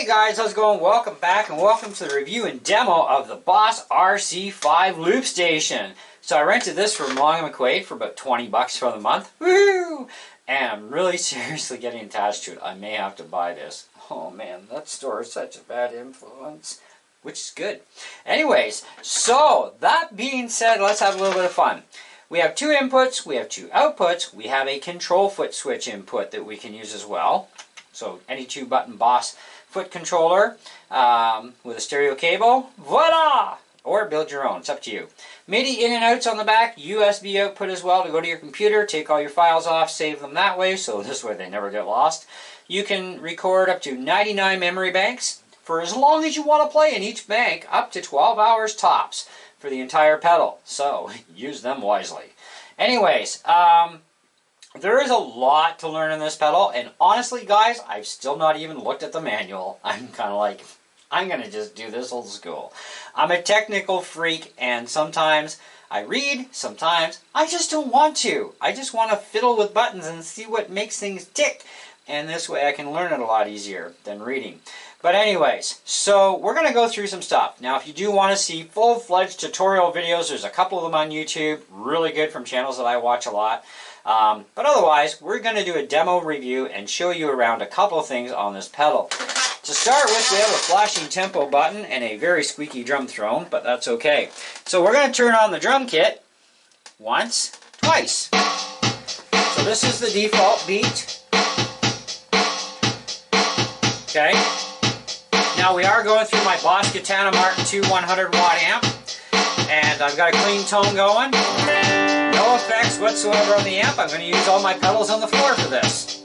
Hey guys, how's it going? Welcome back and welcome to the review and demo of the Boss RC-5 loop station. So I rented this from Long McQuaid for about 20 bucks for the month. Woo! And I'm really seriously getting attached to it. I may have to buy this. Oh man, that store is such a bad influence. Which is good. Anyways, so that being said, let's have a little bit of fun. We have two inputs, we have two outputs, we have a control foot switch input that we can use as well. So any 2-button Boss foot controller with a stereo cable, voila! Or build your own, it's up to you. MIDI in and outs on the back, USB output as well to go to your computer, take all your files off, save them that way, so this way they never get lost. You can record up to 99 memory banks for as long as you want to play in each bank, up to 12 hours tops for the entire pedal, so use them wisely. Anyways, there is a lot to learn in this pedal, and honestly guys, I've still not even looked at the manual. I'm kind of like, I'm going to just do this old school. I'm a technical freak, and sometimes I read, sometimes I just don't want to. I just want to fiddle with buttons and see what makes things tick, and this way I can learn it a lot easier than reading. But anyways, so we're going to go through some stuff. Now if you do want to see full-fledged tutorial videos, there's a couple of them on YouTube, really good from channels that I watch a lot. But otherwise, we're going to do a demo review and show you around a couple of things on this pedal. To start with, we have a flashing tempo button and a very squeaky drum throne, but that's okay. So we're going to turn on the drum kit once, twice. So this is the default beat. Okay. Now we are going through my Boss Katana Mark II 100 watt amp, and I've got a clean tone going. No effects whatsoever on the amp. I'm going to use all my pedals on the floor for this.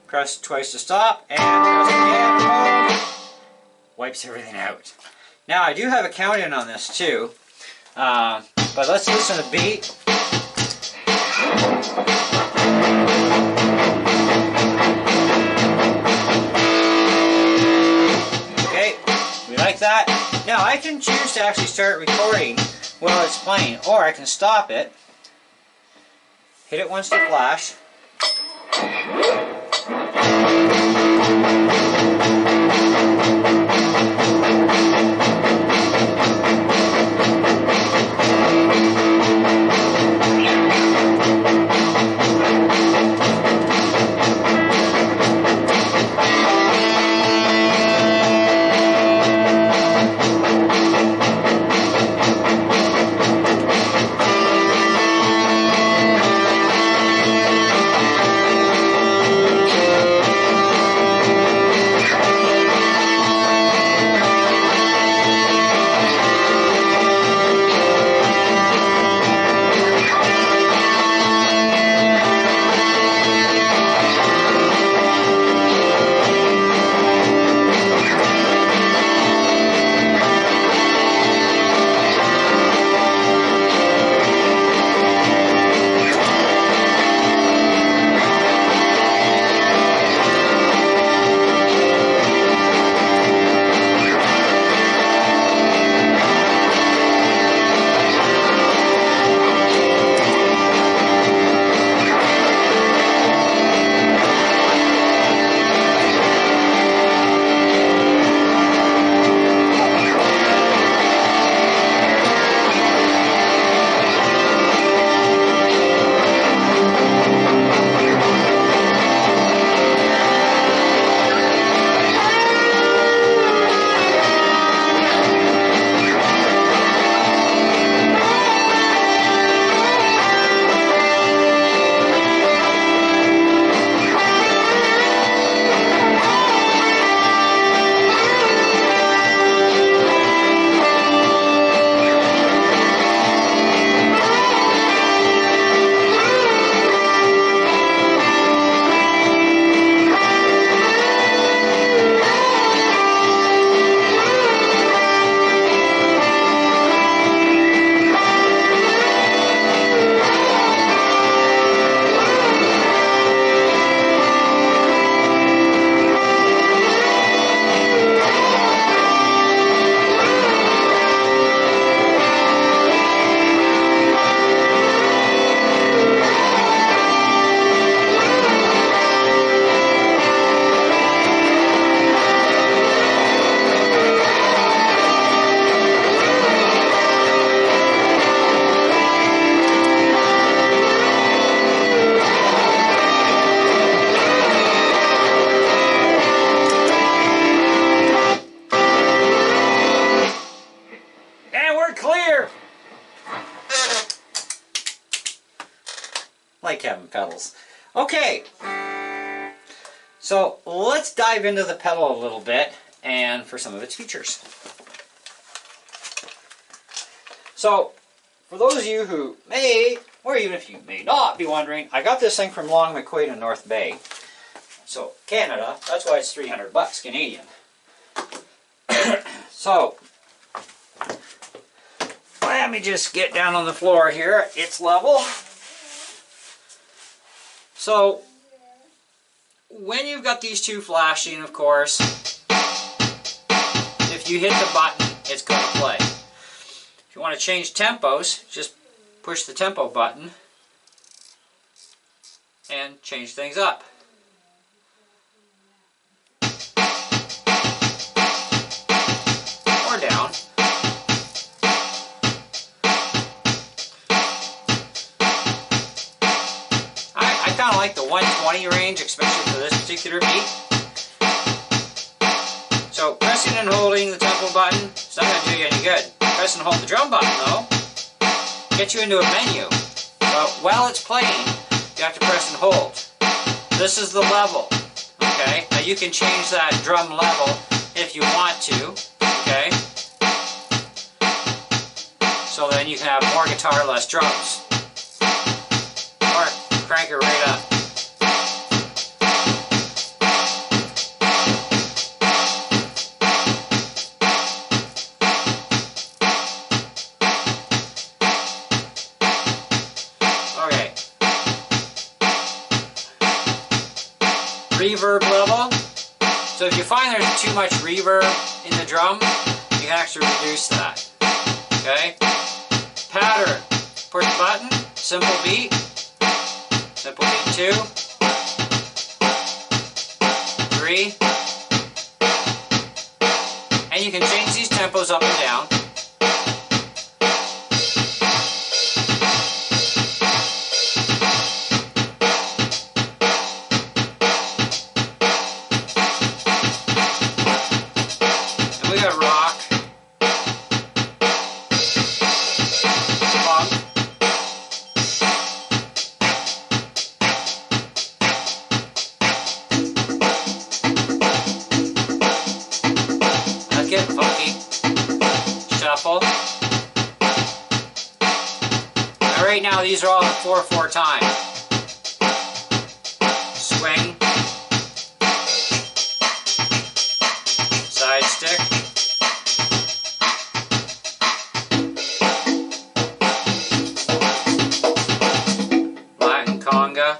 Press twice to stop, and press again, wipes everything out. Now I do have a count in on this too, but let's listen to the beat. Okay, we like that. Now I can choose to actually start recording while it's playing, or I can stop it, hit it once to flash. And we're clear! Like having pedals. Okay, so let's dive into the pedal a little bit and for some of its features. So, for those of you who may, or even if you may not be wondering, I got this thing from Long McQuaid in North Bay. So, Canada, that's why it's 300 bucks Canadian. So, let me just get down on the floor here. It's level. So, when you've got these two flashing, of course, if you hit the button, it's going to play. If you want to change tempos, just push the tempo button and change things up. Or down. I kind of like the 120 range, especially for this particular beat. So pressing and holding the tempo button, it's not going to do you any good. Press and hold the drum button though, get you into a menu. But while it's playing, you have to press and hold. This is the level, okay? Now you can change that drum level if you want to, okay? So then you can have more guitar, less drums. Or crank it right up. Okay. Reverb level. So if you find there's too much reverb in the drum, you can actually reduce that. Okay? Pattern. Push button, simple beat. Simple beat 2, 3, and you can change these tempos up and down. And we got rock, funk, get funky, shuffle. Now right now these are all in 4/4 time. Swing, side stick, Latin conga,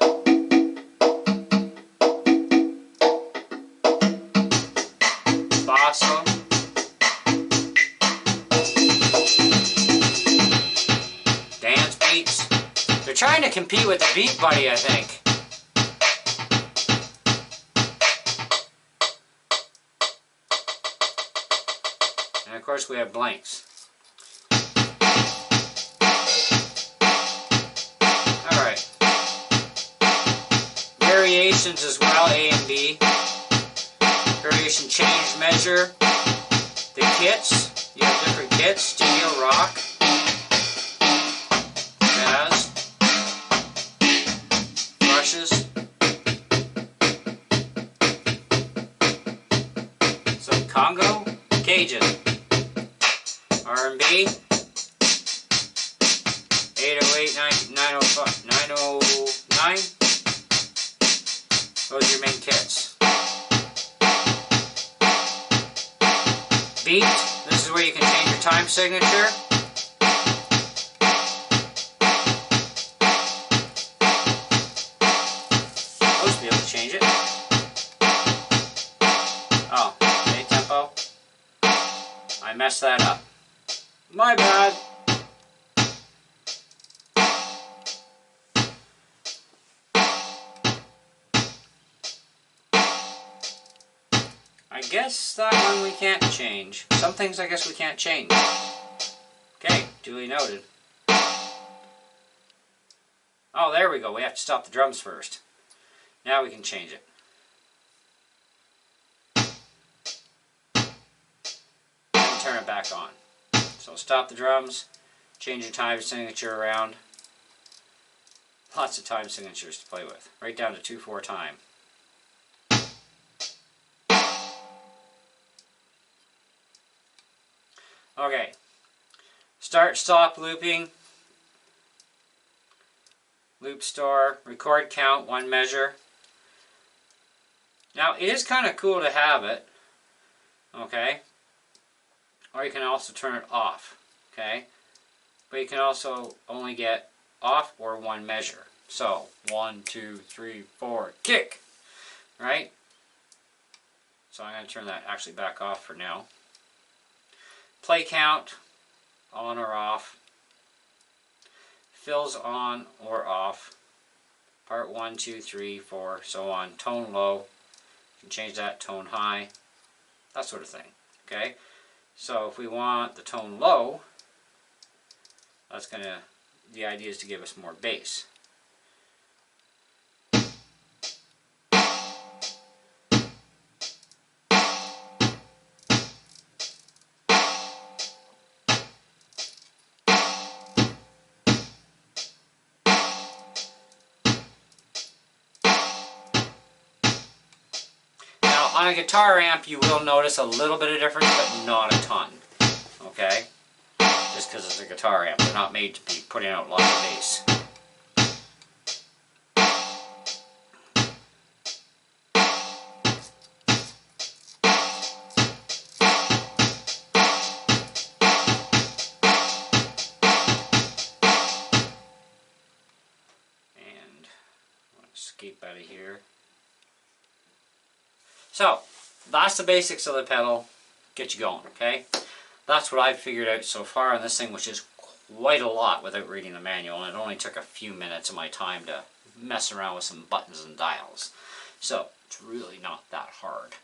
basso. They're trying to compete with the Beat Buddy, I think. And of course we have blanks. Alright. Variations as well, A and B. Variation change measure. The kits. You have different kits. Studio, rock, jazz. Some Congo, Cajun, R&B, 808, 909. Those are your main kits. Beat, this is where you can change your time signature. Be able to change it. Oh, A tempo. I messed that up. My bad. I guess that one we can't change. Some things I guess we can't change. Okay, duly noted. Oh, there we go. We have to stop the drums first. Now we can change it. And turn it back on. So So stop the drums, change your time signature around. Lots of time signatures to play with. Right down to 2/4 time. Okay. Start, stop looping. Loop store, record count, 1 measure. Now it is kind of cool to have it, okay? Or you can also turn it off, okay? But you can also only get off or 1 measure. So 1, 2, 3, 4, kick, right? So I'm going to turn that actually back off for now. Play count, on or off. Fills on or off. Part 1, 2, 3, 4, so on. Tone low. You can change that, tone high. That sort of thing. Okay? So if we want the tone low, that's gonna, the idea is to give us more bass. On a guitar amp, you will notice a little bit of difference, but not a ton. Okay? Just because it's a guitar amp. They're not made to be putting out lots of bass. And I'm going to escape out of here. So, that's the basics of the pedal. Get you going, okay? That's what I've figured out so far on this thing, which is quite a lot without reading the manual, and it only took a few minutes of my time to mess around with some buttons and dials. So, it's really not that hard.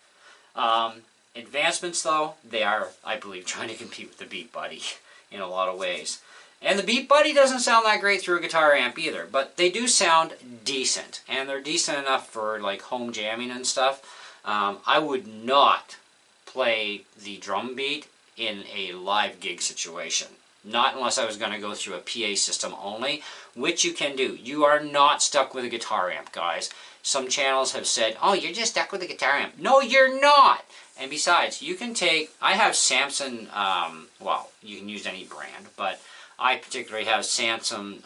Advancements, though, they are, I believe, trying to compete with the Beat Buddy in a lot of ways. And the Beat Buddy doesn't sound that great through a guitar amp either, but they do sound decent, and they're decent enough for like home jamming and stuff. I would not play the drum beat in a live gig situation. Not unless I was going to go through a PA system only, which you can do. You are not stuck with a guitar amp, guys. Some channels have said, oh, you're just stuck with a guitar amp. No, you're not! And besides, you can take, I have Samson, well, you can use any brand, but I particularly have Samson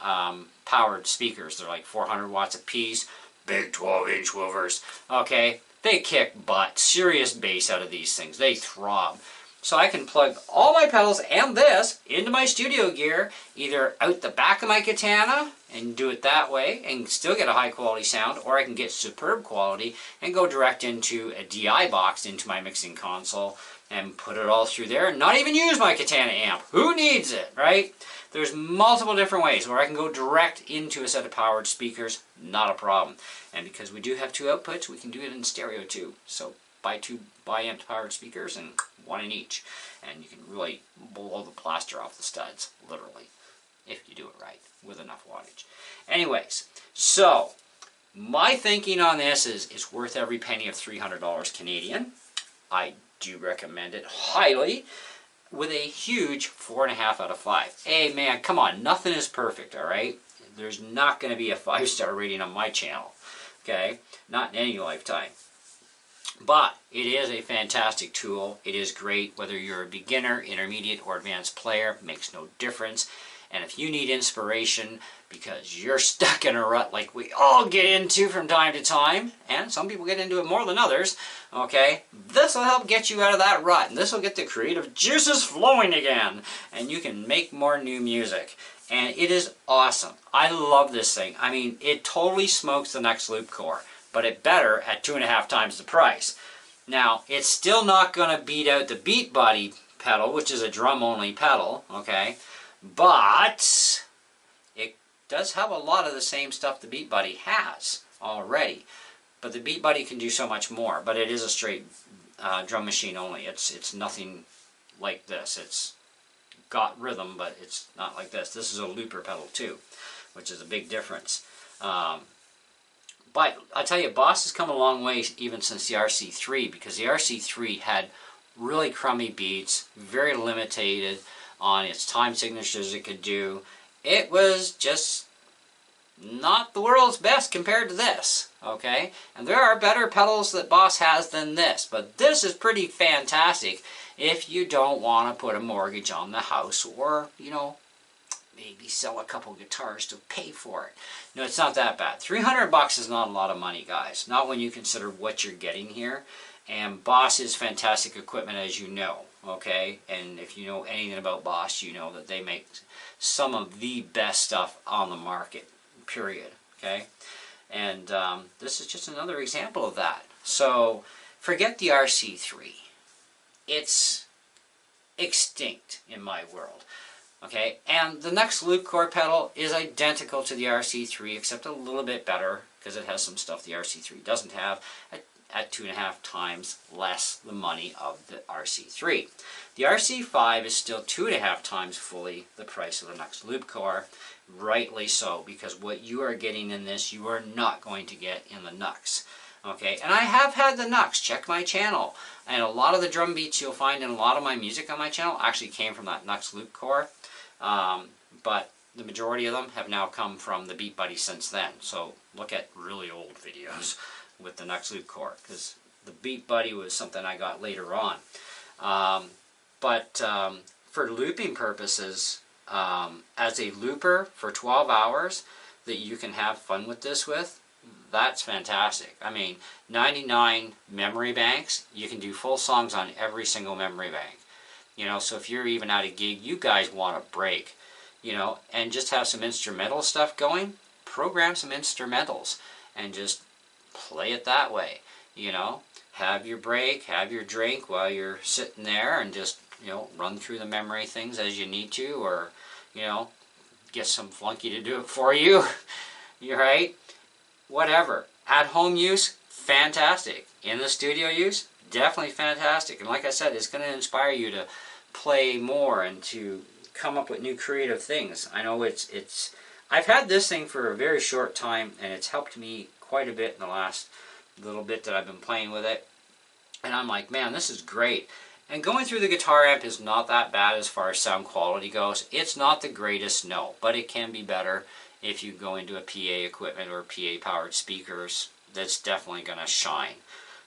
powered speakers. They're like 400 watts a piece, big 12-inch woofers, okay? They kick butt, serious bass out of these things. They throb. So I can plug all my pedals and this into my studio gear, either out the back of my Katana and do it that way and still get a high quality sound, or I can get superb quality and go direct into a DI box into my mixing console and put it all through there and not even use my Katana amp. Who needs it, right? There's multiple different ways where I can go direct into a set of powered speakers, not a problem. And because we do have 2 outputs, we can do it in stereo too. So buy 2 bi-amp powered speakers and 1 in each. And you can really blow the plaster off the studs, literally, if you do it right, with enough wattage. Anyways, so my thinking on this is it's worth every penny of $300 Canadian. I do recommend it highly, with a huge 4.5 out of 5. Hey man, come on, nothing is perfect, alright? There's not going to be a 5-star rating on my channel, okay? Not in any lifetime. But it is a fantastic tool. It is great whether you're a beginner, intermediate, or advanced player. Makes no difference. And if you need inspiration because you're stuck in a rut like we all get into from time to time, and some people get into it more than others, okay, this will help get you out of that rut, and this will get the creative juices flowing again, and you can make more new music. And it is awesome. I love this thing. I mean, it totally smokes the next loop core, but it better at 2.5 times the price. Now, it's still not going to beat out the Beat Buddy pedal, which is a drum-only pedal, okay, but it does have a lot of the same stuff the Beat Buddy has already. But the Beat Buddy can do so much more, but it is a straight drum machine only. It's nothing like this. It's got rhythm, but it's not like this. This is a looper pedal too, which is a big difference. But I tell you, Boss has come a long way even since the RC-3, because the RC-3 had really crummy beats, very limited, on its time signatures it could do. It was just not the world's best compared to this, okay? And there are better pedals that Boss has than this, but this is pretty fantastic if you don't want to put a mortgage on the house, or, you know, maybe sell a couple guitars to pay for it. No, it's not that bad. 300 bucks is not a lot of money, guys. Not when you consider what you're getting here. And Boss is fantastic equipment, as you know, okay? And if you know anything about Boss, you know that they make some of the best stuff on the market, period, okay? And this is just another example of that. So forget the RC-3. It's extinct in my world. Okay, and the next loop core pedal is identical to the RC-3, except a little bit better, because it has some stuff the RC-3 doesn't have, at 2.5 times less the money of the RC-3. The RC-5 is still 2.5 times fully the price of the next loop core, rightly so, because what you are getting in this, you are not going to get in the Nux. Okay, and I have had the Nux. Check my channel. And a lot of the drum beats you'll find in a lot of my music on my channel actually came from that Nux loop core. But the majority of them have now come from the Beat Buddy since then. So look at really old videos with the Nux loop core, because the Beat Buddy was something I got later on. For looping purposes, as a looper for 12 hours that you can have fun with this with, that's fantastic. I mean, 99 memory banks, you can do full songs on every single memory bank. You know, so if you're even at a gig, you guys want a break, you know, and just have some instrumental stuff going, program some instrumentals and just play it that way, you know. Have your break, have your drink while you're sitting there, and just, you know, run through the memory things as you need to, or, you know, get some flunky to do it for you. You're right. Whatever. At home use, fantastic. In the studio use, definitely fantastic. And like I said, it's going to inspire you to play more and to come up with new creative things. I know I've had this thing for a very short time, and it's helped me quite a bit in the last little bit that I've been playing with it. And I'm like, man, this is great. And going through the guitar amp is not that bad as far as sound quality goes. It's not the greatest, no, but it can be better. If you go into a PA equipment or PA-powered speakers, that's definitely going to shine,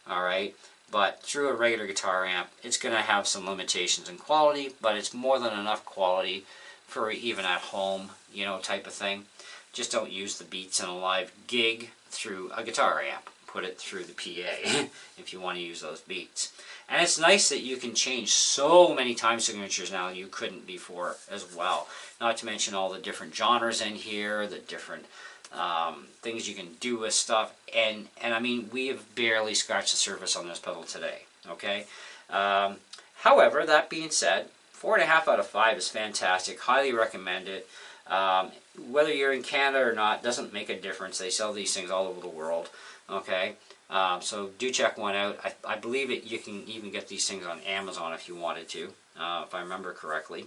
all right? But through a regular guitar amp, it's going to have some limitations in quality, but it's more than enough quality for even at home, you know, type of thing. Just don't use the beats in a live gig through a guitar amp. Put it through the PA if you want to use those beats. And it's nice that you can change so many time signatures now you couldn't before as well. Not to mention all the different genres in here, the different things you can do with stuff. And I mean, we have barely scratched the surface on this pedal today, okay? However, that being said, 4.5 out of 5 is fantastic. Highly recommend it. Whether you're in Canada or not, doesn't make a difference. They sell these things all over the world, okay? So do check one out. I believe you can even get these things on Amazon if you wanted to, if I remember correctly.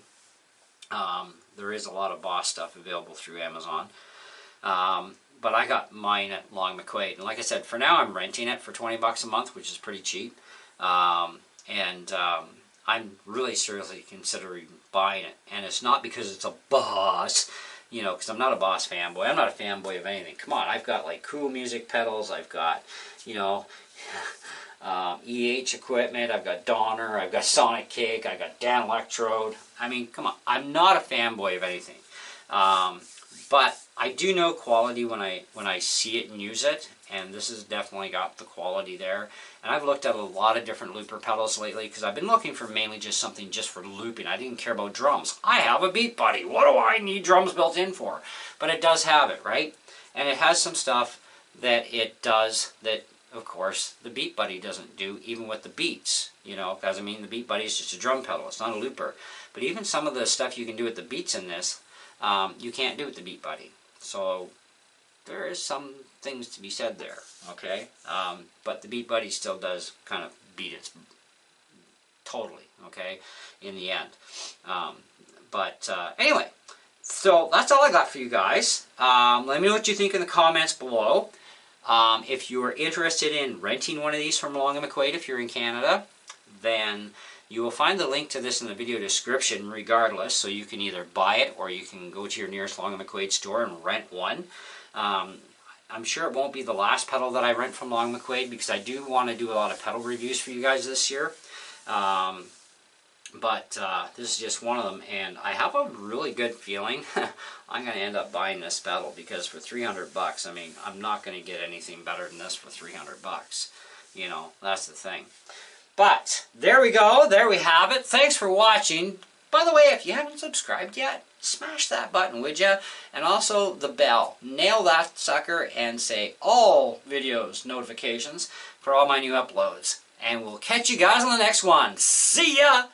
There is a lot of Boss stuff available through Amazon. But I got mine at Long McQuaid. And like I said, for now I'm renting it for 20 bucks a month, which is pretty cheap. I'm really seriously considering buying it. And it's not because it's a Boss, you know, because I'm not a Boss fanboy. I'm not a fanboy of anything. Come on, I've got like cool music pedals. I've got, you know, EH equipment. I've got Donner. I've got Sonic Kick. I've got Dan Electrode. I mean, come on. I'm not a fanboy of anything. But I do know quality when I see it and use it, and this has definitely got the quality there. And I've looked at a lot of different looper pedals lately because I've been looking for mainly just something just for looping. I didn't care about drums. I have a Beat Buddy. What do I need drums built in for? But it does have it, right? And it has some stuff that it does that, of course, the Beat Buddy doesn't do, even with the beats, you know, because I mean the Beat Buddy is just a drum pedal. It's not a looper. But even some of the stuff you can do with the beats in this, you can't do with the Beat Buddy. So there is some things to be said there, okay? But the Beat Buddy still does kind of beat it totally, okay, in the end. Anyway, so that's all I got for you guys. Let me know what you think in the comments below. If you are interested in renting one of these from Long McQuaid, if you're in Canada, then You will find the link to this in the video description regardless, so you can either buy it or you can go to your nearest Long & McQuaid store and rent one. I'm sure it won't be the last pedal that I rent from Long & McQuaid, because I do want to do a lot of pedal reviews for you guys this year. But this is just one of them, and I have a really good feeling I'm going to end up buying this pedal, because for 300 bucks, I mean, I'm not going to get anything better than this for 300 bucks. You know, that's the thing. But there we go, there we have it. Thanks for watching. By the way, if you haven't subscribed yet, smash that button, would ya? And also the bell. Nail that sucker and say all videos notifications for all my new uploads. And we'll catch you guys on the next one. See ya!